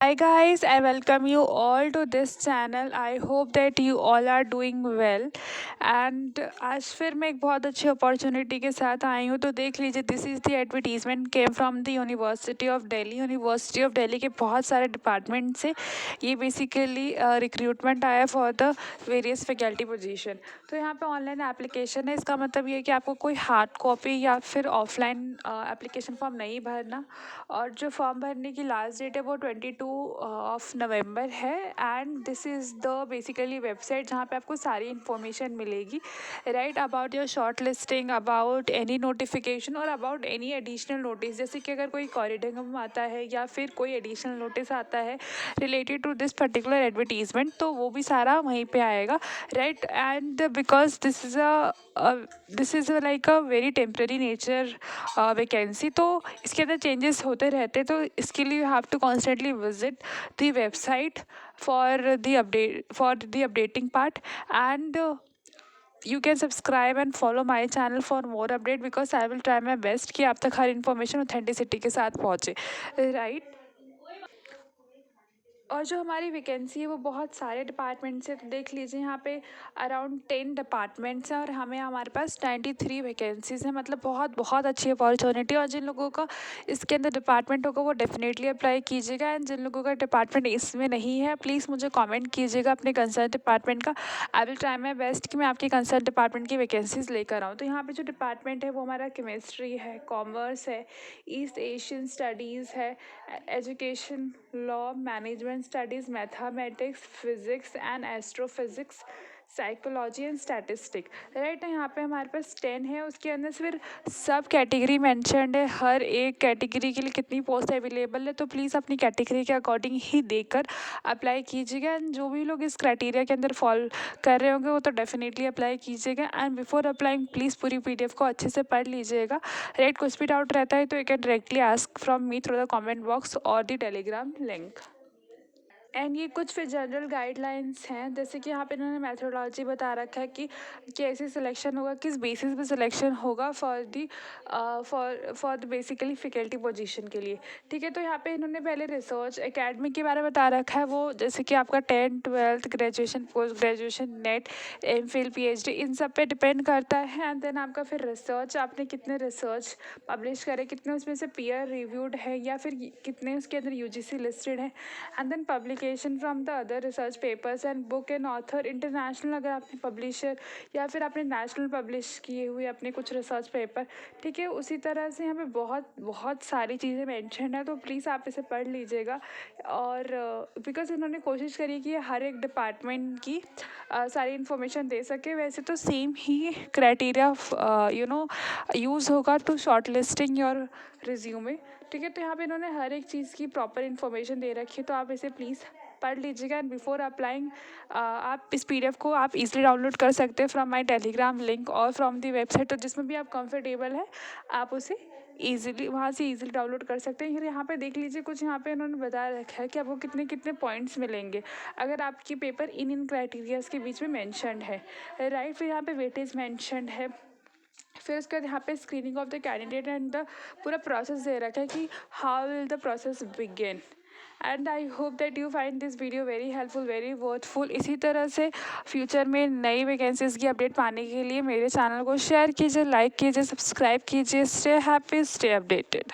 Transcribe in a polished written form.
Hi guys, I welcome you all to this channel. I hope that you all are doing well. And आज फिर मैं एक बहुत अच्छी अपॉर्चुनिटी के साथ आई हूँ, तो देख लीजिए this is the advertisement came from the university of Delhi के बहुत सारे डिपार्टमेंट से ये बेसिकली रिक्रूटमेंट आया for the various faculty position. तो यहाँ पे ऑनलाइन एप्लीकेशन है। इसका मतलब ये है कि आपको कोई हार्ड कॉपी या फिर ऑफलाइन एप्लीकेशन फॉर्म नहीं भरना, और जो फॉर्म भरने की लास्ट डेट है वो 22 ऑफ नवंबर है। And this is the basically website जहाँ पे आपको सारी इन्फॉर्मेशन मिलेगी, right, about your short listing, about any notification और अबाउट एनी एडिशनल नोटिस। जैसे कि अगर कोई कॉरिडोरम आता है या फिर कोई एडिशनल नोटिस आता है related to this particular advertisement, तो वो भी सारा वहीं पे आएगा, right. And because this is like a very temporary nature vacancy, तो इसके अंदर चेंजेस होते रहते, तो इसके लिए you have to constantly visit the website for the updating part. And you can subscribe and follow my channel for more update, because I will try my best कि आप तक हर इन्फॉर्मेशन ऑथेंटिसिटी के साथ पहुँचे, राइट। और जो हमारी vacancy है वो बहुत सारे डिपार्टमेंट से, तो देख लीजिए यहाँ पे अराउंड 10 डिपार्टमेंट्स हैं और हमारे पास 93 वैकेंसीज़ हैं। मतलब बहुत बहुत अच्छी अपॉर्चुनिटी। और जिन लोगों का इसके अंदर डिपार्टमेंट होगा वो डेफिनेटली अप्लाई कीजिएगा। एंड जिन लोगों का डिपार्टमेंट इसमें नहीं है, प्लीज़ मुझे कमेंट कीजिएगा अपने कंसर्न डिपार्टमेंट का। I will try my best कि मैं आपके कंसर्न डिपार्टमेंट की वैकेंसीज़ लेकर आऊँ। तो यहाँ पर जो डिपार्टमेंट है वो हमारा केमिस्ट्री है, कॉमर्स है, ईस्ट एशियन स्टडीज़ है, education, law, management studies, mathematics, physics and astrophysics, psychology and statistic, right. यहाँ पे हमारे पास 10 है। उसके अंदर फिर सब कैटेगरी मेंशन्ड है, हर एक कैटेगरी के लिए कितनी पोस्ट अवेलेबल है। तो प्लीज़ अपनी कैटेगरी के अकॉर्डिंग ही देकर अप्लाई कीजिएगा। एंड जो भी लोग इस क्राइटेरिया के अंदर फॉल कर रहे होंगे वो तो डेफिनेटली अप्लाई कीजिएगा। एंड बिफोर अप्लाइंग प्लीज़ पूरी PDF को अच्छे से पढ़ लीजिएगा, राइट। कुछ भी डाउट रहता है तो you can directly ask from me through the comment box और द टेलीग्राम लिंक। एंड ये कुछ फिर जनरल गाइडलाइंस हैं, जैसे कि यहाँ पे इन्होंने मेथोडोलॉजी बता रखा है कि कैसे सिलेक्शन होगा, किस बेसिस पे सिलेक्शन होगा for the basically faculty position के लिए, ठीक है। तो यहाँ पे इन्होंने पहले रिसर्च एकेडमी के बारे में बता रखा है, वो जैसे कि आपका 10th 12th graduation, post graduation, net, MPhil, PhD, इन सब पे डिपेंड करता है। एंड देन आपका फिर रिसर्च, आपने कितने रिसर्च पब्लिश करे, कितने उसमें से पीयर रिव्यूड है या फिर कितने उसके अंदर UGC लिस्टेड है। And then publication from the other research papers and book and author international, अगर आपने पब्लिशर या फिर आपने नेशनल पब्लिश किए हुए अपने कुछ रिसर्च पेपर, ठीक है। उसी तरह से यहाँ पे बहुत बहुत सारी चीज़ें मेंशन है, तो प्लीज़ आप इसे पढ़ लीजिएगा। और बिकॉज इन्होंने कोशिश करी कि हर एक डिपार्टमेंट की सारी इन्फॉर्मेशन दे सके। वैसे तो सेम ही क्राइटेरिया यूज़ होगा to short listing your resume, ठीक है। तो यहाँ पे इन्होंने हर एक चीज़ की प्रॉपर इन्फॉर्मेशन दे रखी है, तो आप इसे प्लीज़ पढ़ लीजिएगा। एंड बिफोर अप्लाइंग आप इस PDF को आप इजीली डाउनलोड कर सकते हैं फ्रॉम माय टेलीग्राम लिंक और फ्रॉम दी वेबसाइट। तो जिसमें भी आप कंफर्टेबल है आप उसे ईजिली वहाँ से ईजिली डाउनलोड कर सकते हैं। फिर यहाँ पे देख लीजिए कुछ यहाँ पे इन्होंने बता रखा है कि आपको कितने कितने पॉइंट्स मिलेंगे अगर आपकी पेपर इन क्राइटेरियाज़ के बीच में मैंशनड है, राइट। फिर यहाँ पे वेटेज मैंशनड है। फिर उसके बाद यहाँ पे screening of the candidate and the पूरा प्रोसेस दे रखा है कि how will the process begin. And I hope that you find this video very helpful, very worthful. इसी तरह से फ्यूचर में नई वैकेंसीज़ की अपडेट पाने के लिए मेरे चैनल को शेयर कीजिए, लाइक कीजिए, सब्सक्राइब कीजिए। Stay happy, stay updated.